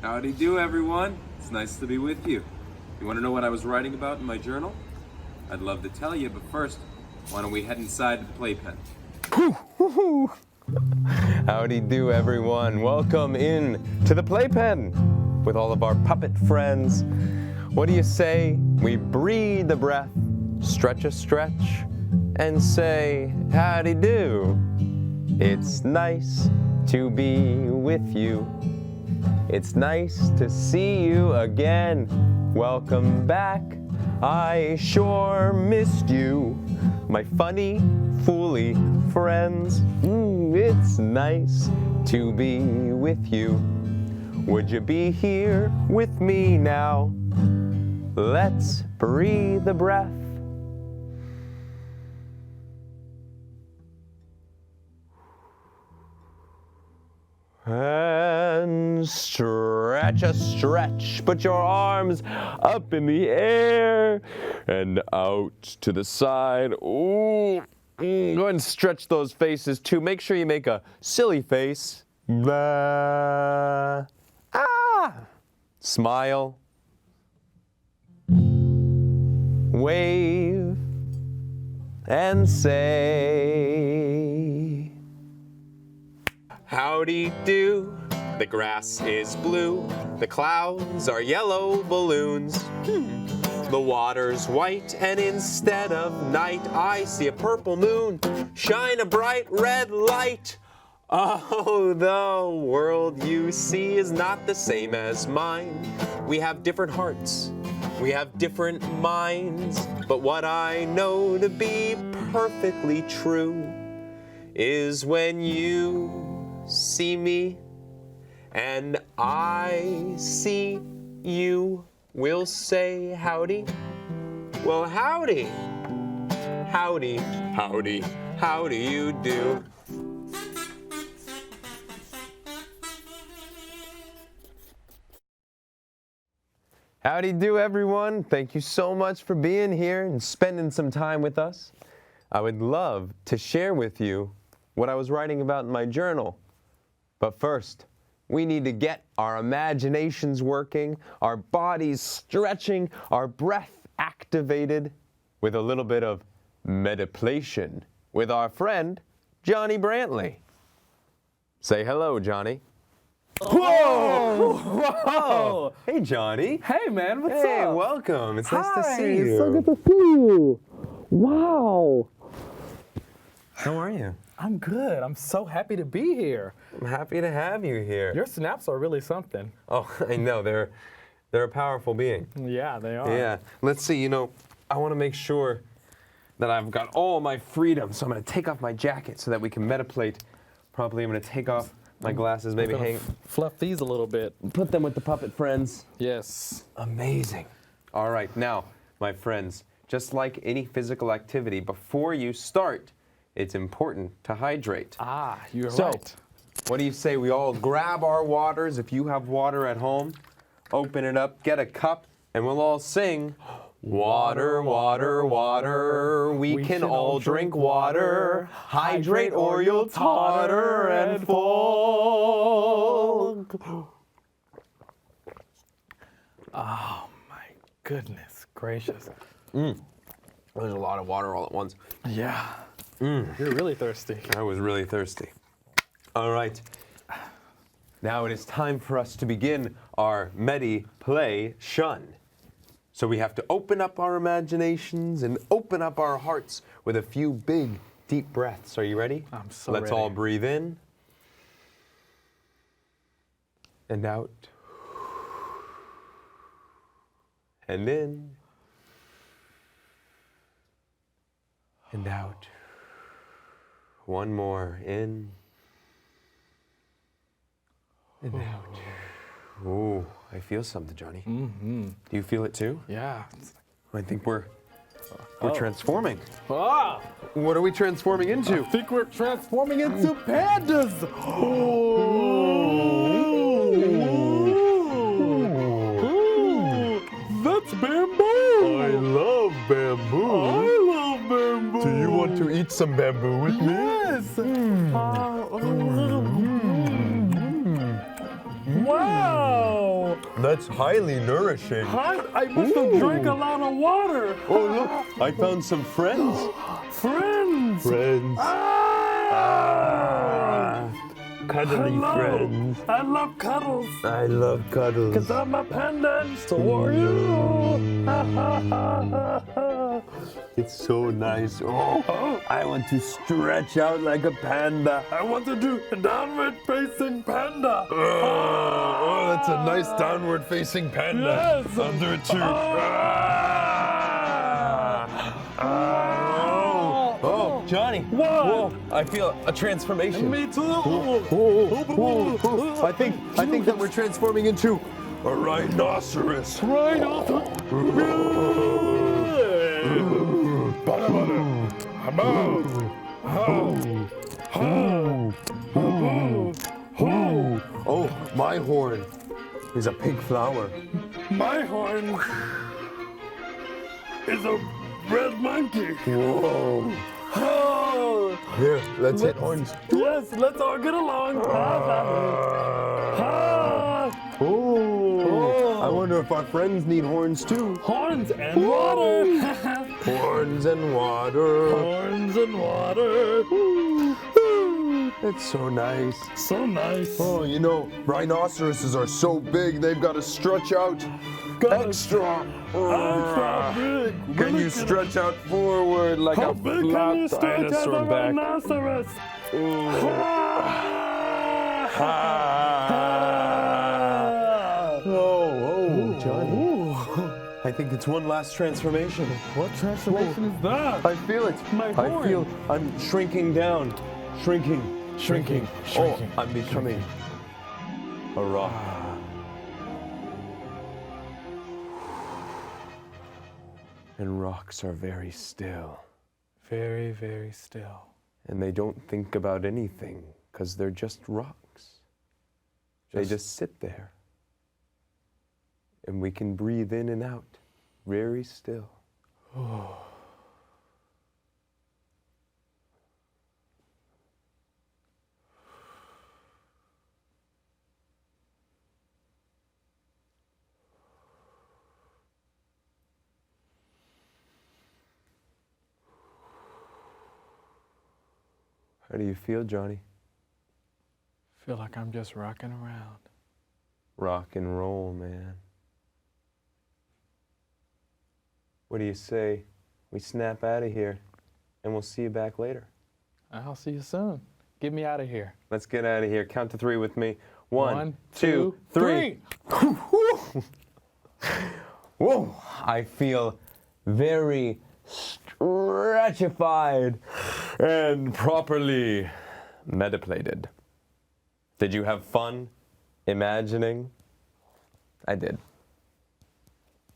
Howdy do, everyone. It's nice to be with you. You want to know what I was writing about in my journal? I'd love to tell you, but first, why don't we head inside the Playpen? Howdy do, everyone. Welcome in to the Playpen with all of our puppet friends. What do you say we breathe a breath, stretch a stretch, and say howdy do? It's nice to be with you. It's nice to see you again. Welcome back. I sure missed you, my funny, fooly friends. It's nice to be with you. Would you be here with me now? Let's breathe a breath. And stretch a stretch. Put your arms up in the air and out to the side. Ooh. Go ahead and stretch those faces too. Make sure you make a silly face. Blah. Ah. Smile. Wave. And say howdy do. The grass is blue. The clouds are yellow balloons. The water's white, and instead of night, I see a purple moon shine a bright red light. Oh, the world you see is not the same as mine. We have different hearts, we have different minds, but what I know to be perfectly true is when you see me and I see you, we'll say howdy. Well, howdy. Howdy, howdy, how do you do? Howdy do, everyone. Thank you so much for being here and spending some time with us. I would love to share with you what I was writing about in my journal. But first, we need to get our imaginations working, our bodies stretching, our breath activated with a little bit of Medi-Play-Te with our friend, Johnny Brantley. Say hello, Johnny. Whoa! Whoa! Hey, Johnny. Hey, man, what's up? Hey, welcome. It's nice to see you. It's so good to see you. Wow. How are you? I'm good. I'm so happy to be here. I'm happy to have you here. Your snaps are really something. Oh, I know. They're a powerful being. Yeah, they are. Yeah. Let's see. You know, I want to make sure that I've got all my freedom. So I'm going to take off my jacket so that we can Medi-Play-Te properly. I'm going to take off my glasses, maybe hang. Fluff these a little bit. Put them with the puppet friends. Yes. Amazing. All right. Now, my friends, just like any physical activity, before you start, it's important to hydrate. Ah, you're So, right. what do you say we all grab our waters? If you have water at home, open it up, get a cup, and we'll all sing, water, water, water, we can all drink water, hydrate or you'll totter and fall. Oh, my goodness gracious. There's a lot of water all at once. Yeah. You're really thirsty. I was really thirsty. All right. Now it is time for us to begin our Medi-Play-Te. So we have to open up our imaginations and open up our hearts with a few big, deep breaths. Are you ready? I'm so Let's ready. all breathe in and out and in and out. One more, in and out. Ooh, I feel something, Johnny. Mm-hmm. Do you feel it too? Yeah. I think we're transforming. Ah, What are we transforming into? I think we're transforming into pandas. That's bamboo. I love bamboo. I love bamboo. Do you want to eat some bamboo with me? Yes. Wow. That's highly nourishing. I must have drank a lot of water. Oh, look, I found some friends. Friends. Friends. Cuddly Hello. friends. I love cuddles. I love cuddles. Cause I'm a panda and so are you. It's so nice. Oh, I want to stretch out like a panda. I want to do a downward facing panda. Oh, that's a nice downward facing panda. Yes. I'll do it too. Oh, Johnny. What? Whoa, I feel a transformation. Me too. I think that we're transforming into a rhinoceros. Oh, my horn is a pink flower. My horn is a red monkey. Whoa. Oh. Here, let's hit horns. Yes, let's all get along. Oh, I wonder if our friends need horns too. Horns and water. Horns and water. Horns and water. It's so nice. So nice. Oh, you know, rhinoceroses are so big, they've got to stretch out extra. Extra big. Can you stretch out forward like How a big can flat you stretch as a dinosaur back? rhinoceros? Oh, Johnny. I think it's one last transformation. What transformation is that? I feel it. My horn. I'm shrinking down. Shrinking. Shrinking. Oh, I'm becoming a rock. And rocks are very still. Very, very still. And they don't think about anything because they're just rocks. They just sit there. And we can breathe in and out, very still. How do you feel, Johnny? Feel like I'm just rocking around. Rock and roll, man. What do you say we snap out of here and we'll see you back later? I'll see you soon. Get me out of here. Let's get out of here. Count to 3 with me. 1, 2, 3. Whoa, I feel very stretchified and properly Medi-Play-Te. Did you have fun imagining? I did.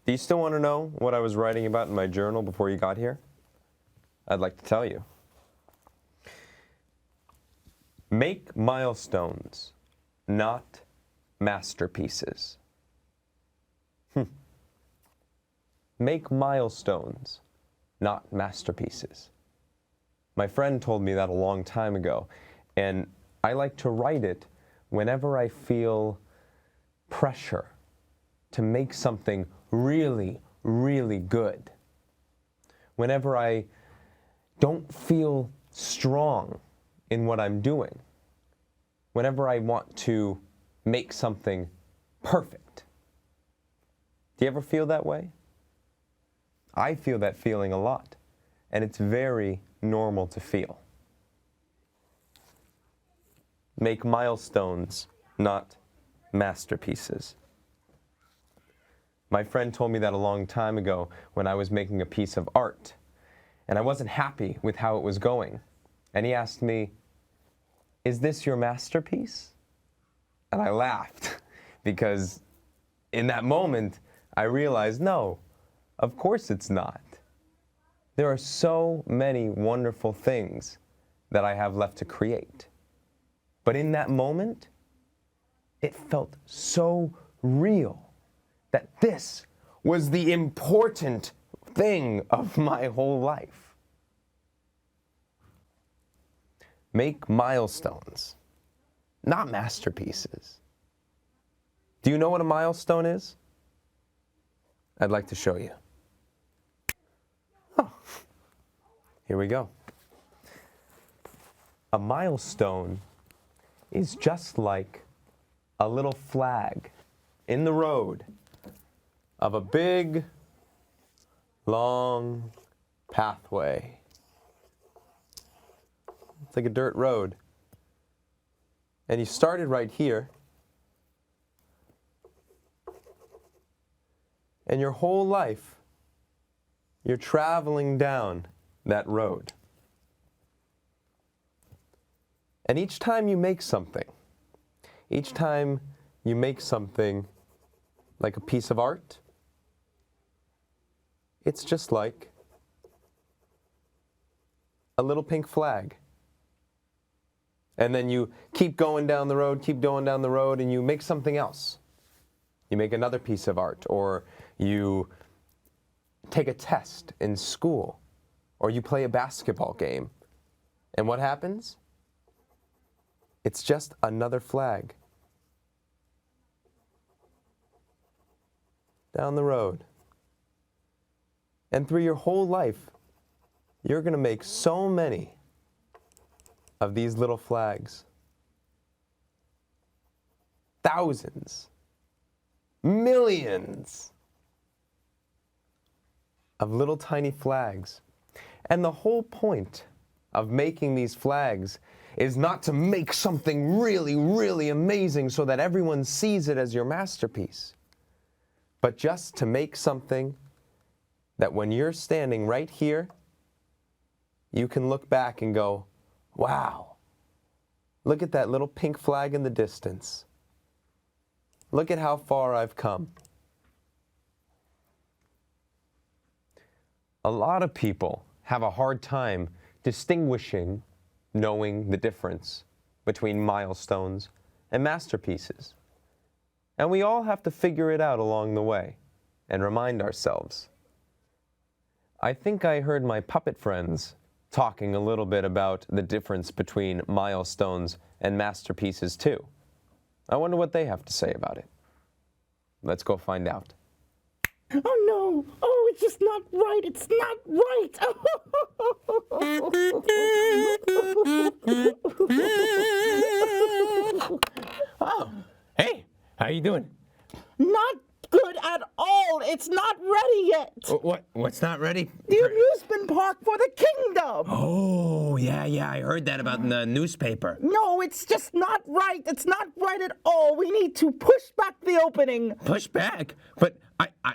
Do you still want to know what I was writing about in my journal before you got here? I'd like to tell you. Make milestones, not masterpieces. Make milestones, not masterpieces. My friend told me that a long time ago, and I like to write it whenever I feel pressure to make something really, really good. Whenever I don't feel strong in what I'm doing. Whenever I want to make something perfect. Do you ever feel that way? I feel that feeling a lot, and it's very normal to feel. Make milestones, not masterpieces. My friend told me that a long time ago when I was making a piece of art, and I wasn't happy with how it was going. And he asked me, "Is this your masterpiece?" And I laughed because in that moment I realized, no, of course it's not. There are so many wonderful things that I have left to create. But in that moment, it felt so real that this was the important thing of my whole life. Make milestones, not masterpieces. Do you know what a milestone is? I'd like to show you. Oh, here we go. A milestone is just like a little flag in the road of a big, long pathway. It's like a dirt road. And you started right here. And your whole life, you're traveling down that road. And each time you make something like a piece of art, it's just like a little pink flag. And then you keep going down the road, and you make something else. You make another piece of art, or you take a test in school, or you play a basketball game. And what happens? It's just another flag down the road. And through your whole life, you're going to make so many of these little flags. Thousands, millions of little tiny flags. And the whole point of making these flags is not to make something really, really amazing so that everyone sees it as your masterpiece, but just to make something that when you're standing right here, you can look back and go, wow, look at that little pink flag in the distance. Look at how far I've come. A lot of people have a hard time distinguishing, knowing the difference between milestones and masterpieces. And we all have to figure it out along the way and remind ourselves. I think I heard my puppet friends talking a little bit about the difference between milestones and masterpieces too. I wonder what they have to say about it. Let's go find out. Oh no! Oh, it's just not right! It's not right! Oh, hey, how you doing? Not good at all! It's not ready yet! What's not ready? The amusement park for the kingdom! Oh, yeah, I heard that about in the newspaper. No, it's just not right! It's not right at all! We need to push back the opening! Push back? But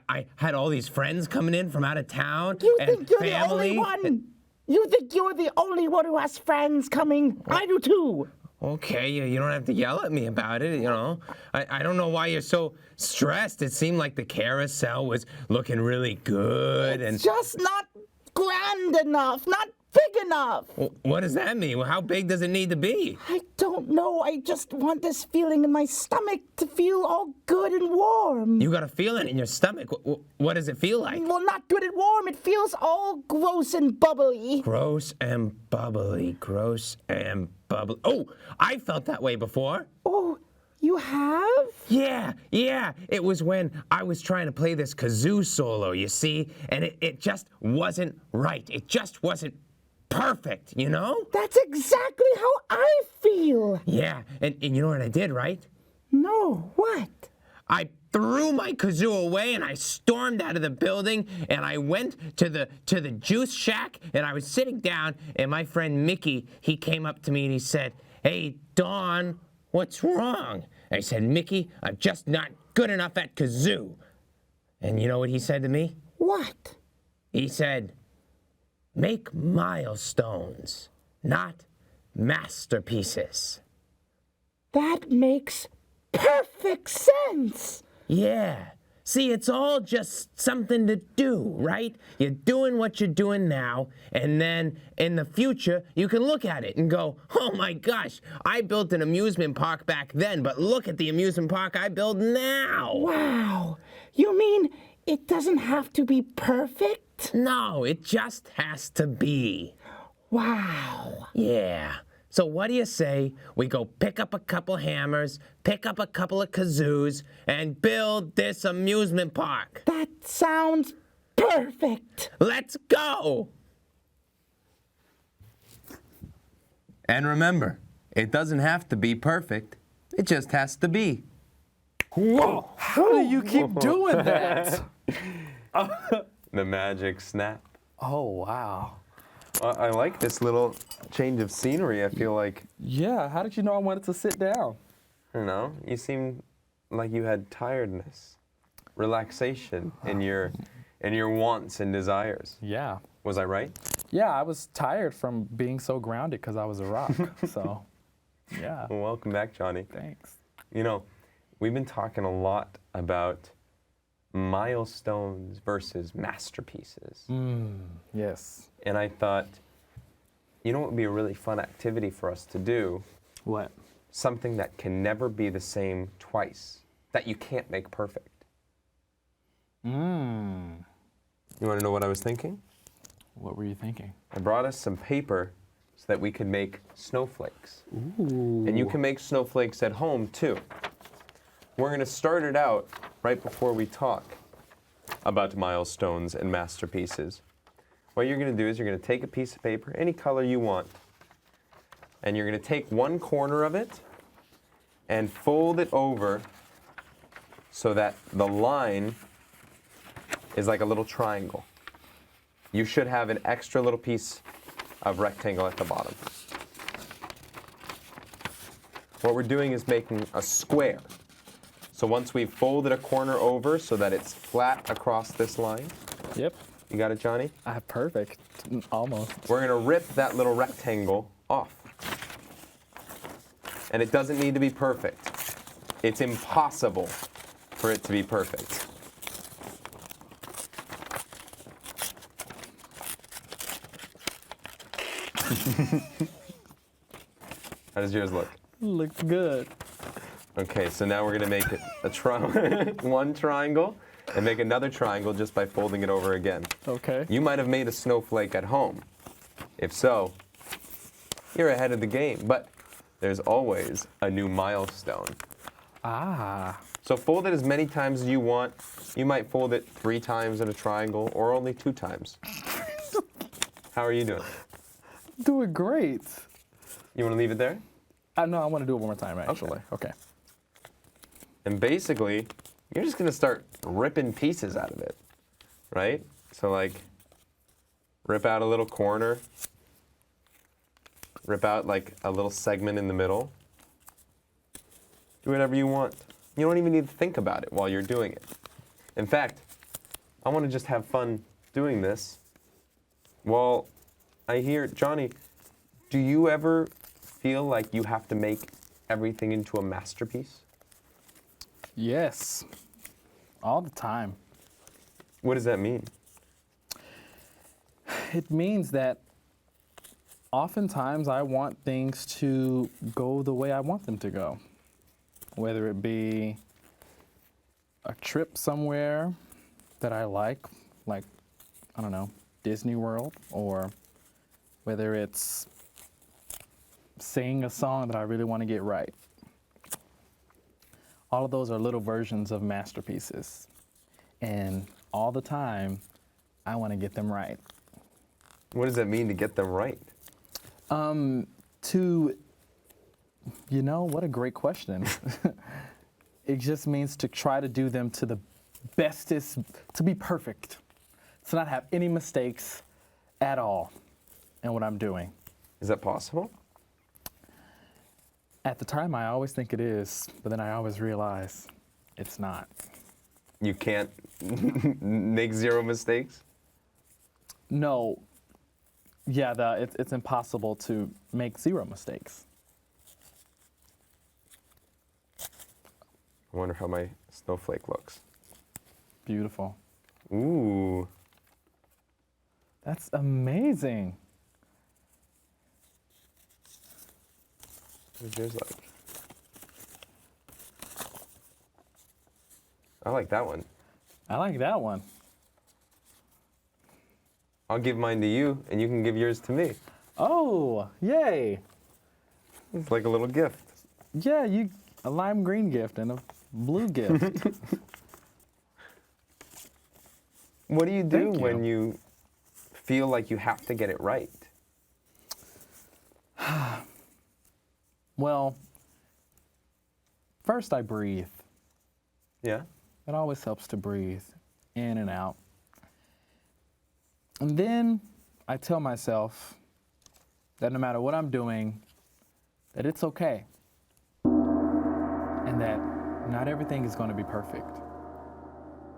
I had all these friends coming in from out of town. You and think you're family. the only one? You think you're the only one who has friends coming? I do too! Okay, you don't have to yell at me about it, you know. I don't know why you're so stressed. It seemed like the carousel was looking really good. It's just not grand enough, not big enough. What does that mean? Well, how big does it need to be? I don't know. I just want this feeling in my stomach to feel all good and warm. You got a feeling in your stomach. What does it feel like? Well, not good and warm. It feels all gross and bubbly. Gross and bubbly. Gross and bubbly. Oh, I felt that way before. Oh, you have? Yeah. It was when I was trying to play this kazoo solo, you see, and it just wasn't right. It just wasn't perfect, you know? That's exactly how I feel. Yeah, and you know what I did, right? No, what? I threw my kazoo away and I stormed out of the building and I went to the juice shack and I was sitting down and my friend Mickey, he came up to me and he said, "Hey, Don, what's wrong?" I said, "Mickey, I'm just not good enough at kazoo." And you know what he said to me? What? He said, "Make milestones, not masterpieces." That makes perfect sense. Yeah. See, it's all just something to do, right? You're doing what you're doing now, and then in the future, you can look at it and go, "Oh my gosh, I built an amusement park back then, but look at the amusement park I build now." Wow. You mean it doesn't have to be perfect? No, it just has to be. Wow. Yeah. So what do you say we go pick up a couple hammers, pick up a couple of kazoos, and build this amusement park? That sounds perfect. Let's go! And remember, it doesn't have to be perfect. It just has to be. Whoa! How do you keep doing that? The magic snap. Oh, wow. I like this little change of scenery. I feel like, Yeah, how did you know I wanted to sit down? I don't know, you seem like you had tiredness, relaxation in your wants and desires. Yeah. Was I right? Yeah, I was tired from being so grounded because I was a rock. So, yeah. Well, welcome back, Johnny. Thanks. You know, we've been talking a lot about milestones versus masterpieces. Yes. And I thought, you know what would be a really fun activity for us to do? What? Something that can never be the same twice, that you can't make perfect. You want to know what I was thinking? What were you thinking? I brought us some paper so that we could make snowflakes. And you can make snowflakes at home too. We're going to start it out right before we talk about milestones and masterpieces. What you're going to do is you're going to take a piece of paper, any color you want, and you're going to take one corner of it and fold it over so that the line is like a little triangle. You should have an extra little piece of rectangle at the bottom. What we're doing is making a square. So once we've folded a corner over so that it's flat across this line, Yep. you got it, Johnny? Perfect. Almost. We're going to rip that little rectangle off. And it doesn't need to be perfect. It's impossible for it to be perfect. How does yours look? Looks good. Okay, so now we're going to make it one triangle and make another triangle just by folding it over again. Okay. You might have made a snowflake at home. If so, you're ahead of the game, but there's always a new milestone. Ah. So fold it as many times as you want. You might fold it 3 times in a triangle or only 2 times. How are you doing? Doing great. You want to leave it there? No, I want to do it one more time, actually. Okay. And basically, you're just going to start ripping pieces out of it, right? So like, rip out a little corner, rip out like a little segment in the middle. Do whatever you want. You don't even need to think about it while you're doing it. In fact, I want to just have fun doing this. Well, I hear, Johnny, do you ever feel like you have to make everything into a masterpiece? Yes. All the time. What does that mean? It means that oftentimes I want things to go the way I want them to go. Whether it be a trip somewhere that I like, I don't know, Disney World, or whether it's singing a song that I really want to get right. All of those are little versions of masterpieces. And all the time, I want to get them right. What does that mean to get them right? What a great question. It just means to try to do them to the bestest, to be perfect, to not have any mistakes at all in what I'm doing. Is that possible? At the time, I always think it is, but then I always realize it's not. You can't make 0 mistakes? No. Yeah, it's impossible to make 0 mistakes. I wonder how my snowflake looks. Beautiful. Ooh. That's amazing. What does yours like? I like that one. I like that one. I'll give mine to you, and you can give yours to me. Oh, yay. It's like a little gift. Yeah, a lime green gift and a blue gift. What do you do Thank you. when you feel like you have to get it right? Well, first I breathe. Yeah? It always helps to breathe in and out. And then I tell myself that no matter what I'm doing, that it's okay. And that not everything is going to be perfect.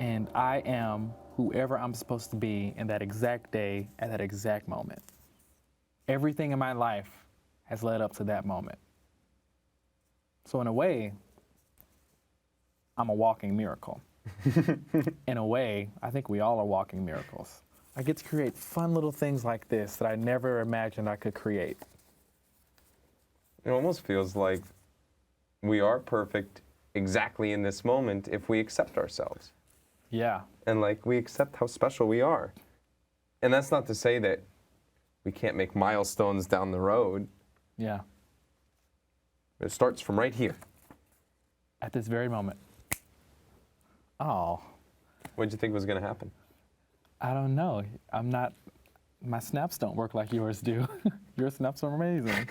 And I am whoever I'm supposed to be in that exact day at that exact moment. Everything in my life has led up to that moment. So in a way, I'm a walking miracle. In a way, I think we all are walking miracles. I get to create fun little things like this that I never imagined I could create. It almost feels like we are perfect exactly in this moment if we accept ourselves. Yeah. And like we accept how special we are. And that's not to say that we can't make milestones down the road. Yeah. It starts from right here. At this very moment. Oh, What did you think was going to happen? I don't know. My snaps don't work like yours do. Your snaps are amazing.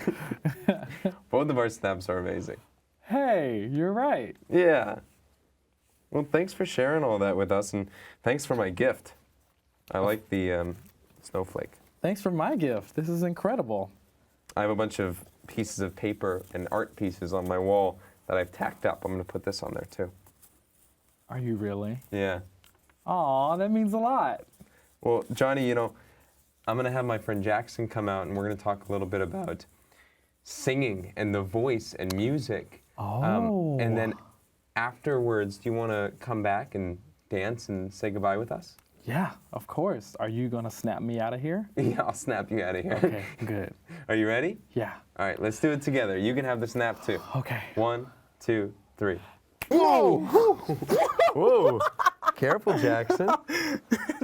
Both of our snaps are amazing. Hey, you're right. Yeah. Well, thanks for sharing all that with us, and thanks for my gift. I like the snowflake. Thanks for my gift. This is incredible. I have a bunch of pieces of paper and art pieces on my wall that I've tacked up. I'm going to put this on there, too. Are you really? Yeah. Aw, that means a lot. Well, Johnny, I'm going to have my friend Jackson come out, and we're going to talk a little bit about singing and the voice and music. Oh. And then afterwards, do you want to come back and dance and say goodbye with us? Yeah, of course. Are you going to snap me out of here? Yeah, I'll snap you out of here. Okay, good. Are you ready? Yeah. All right, let's do it together. You can have the snap, too. Okay. 1, 2, 3. Whoa! Whoa. Careful, Jackson.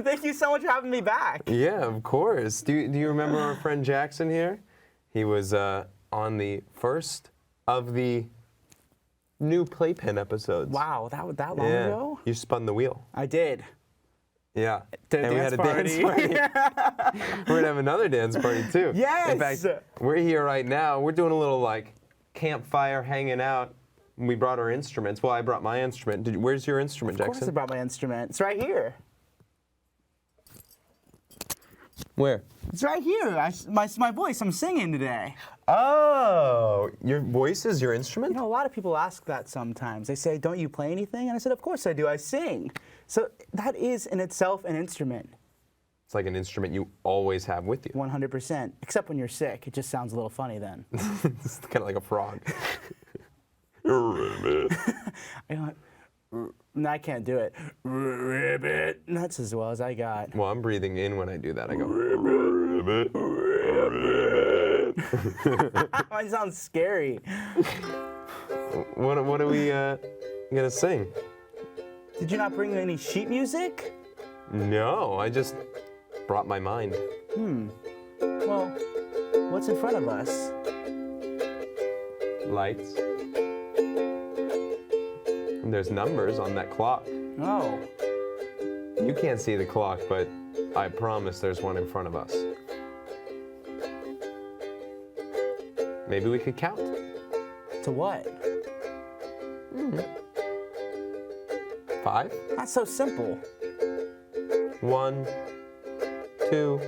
Thank you so much for having me back. Yeah, of course. Do you remember our friend Jackson here? He was on the first of the new Playpen episodes. Wow, that long ago? You spun the wheel. I did. Yeah. Did a and we dance had a dance party. We're gonna have another dance party too. Yes! In fact, we're here right now. We're doing a little like campfire, hanging out. We brought our instruments. Well, I brought my instrument. Where's your instrument, Of course I Jackson? brought my instrument. It's right here. Where? It's right here. My voice, I'm singing today. Oh, your voice is your instrument? You know, a lot of people ask that sometimes. They say, don't you play anything? And I said, of course I do. I sing. So that is in itself an instrument. It's like an instrument you always have with you. 100%. Except when you're sick. It just sounds a little funny then. It's kind of like a frog. No, I can't do it. Ribbit. That's as well as I got. Well, I'm breathing in when I do that. I go. Mine sounds scary. What are we gonna sing? Did you not bring any sheet music? No, I just brought my mind. Well, what's in front of us? Lights. And there's numbers on that clock. Oh. You can't see the clock, but I promise there's one in front of us. Maybe we could count. To what? 5. That's so simple. 1, 2,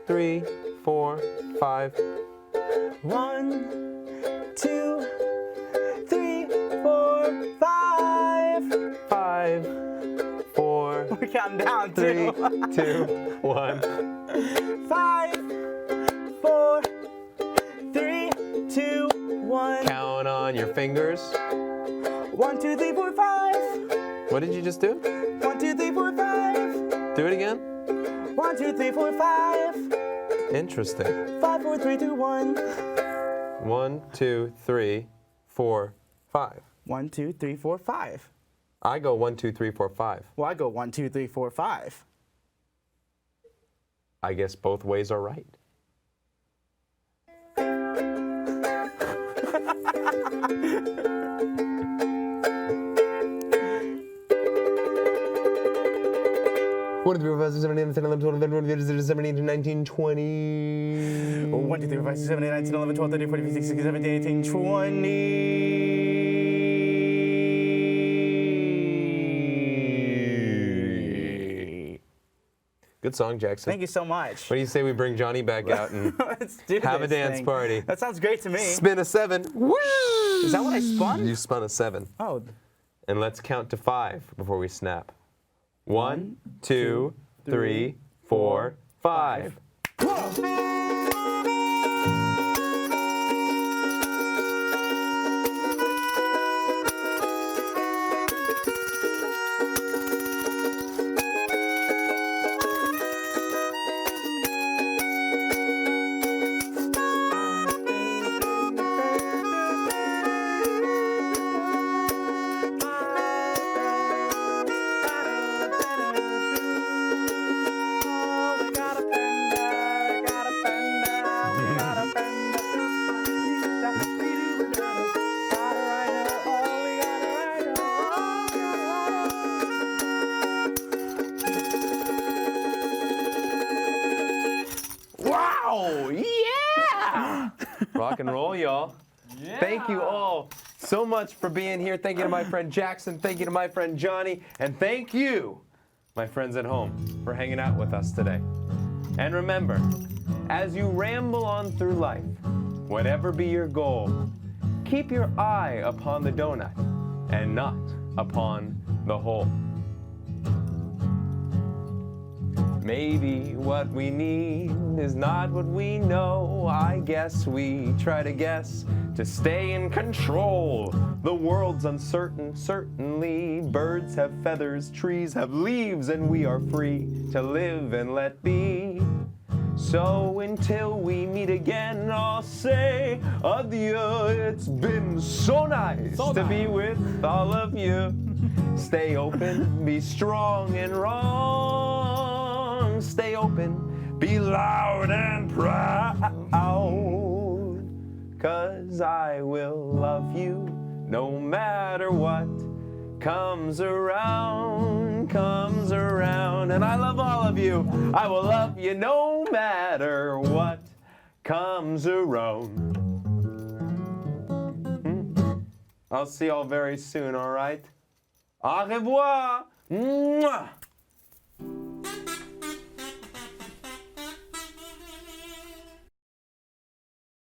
3, 4, 5. 1, 2, 3, 4, 5. 5, 4, We're counting down 3, too. 2, 1. 5, 4, 3, 2, 1. Count on your fingers. 1, 2, 3, 4, 5. What did you just do? 1, 2, 3, 4, 5. Do it again. 1, 2, 3, 4, 5. Interesting. 5, 4, 3, 2, 1. 1, 2, 3, 4, 5. 1, 2, 3, 4, 5. I go 1, 2, 3, 4, 5. Well, I go 1, 2, 3, 4, 5. I guess both ways are right. One, 2, 3, 4, 5, 6, 7, 8, 9, 10, 11, 12, 13, 14, 15, 16, 17, 18, 19, 20. 1, 2, 3, 4, 5, 6, 7, 8, 9, 10, 11, 12, 13, 14, 15, 16, 17, 18, 20. Good song, Jackson. Thank you so much. What do you say we bring Johnny back out and Let's do have a this dance thing. party? That sounds great to me. Spin a 7. Woo! Is that what I spun? You spun a 7. Oh. And let's count to 5 before we snap. 1, 2, 3, 4, 5. Wow! Yeah! Rock and roll, y'all. Yeah. Thank you all so much for being here. Thank you to my friend Jackson. Thank you to my friend Johnny. And thank you, my friends at home, for hanging out with us today. And remember, as you ramble on through life, whatever be your goal, keep your eye upon the donut and not upon the hole. Maybe what we need is not what we know. I guess we try to guess to stay in control. The world's uncertain, certainly. Birds have feathers, trees have leaves, and we are free to live and let be. So until we meet again, I'll say adieu. It's been so nice to be with all of you. Stay open, be strong and wrong. Stay open, be loud and proud. 'Cause I will love you no matter what comes around, comes around. And I love all of you. I will love you no matter what comes around. I'll see y'all very soon, all right? Au revoir. Mwah.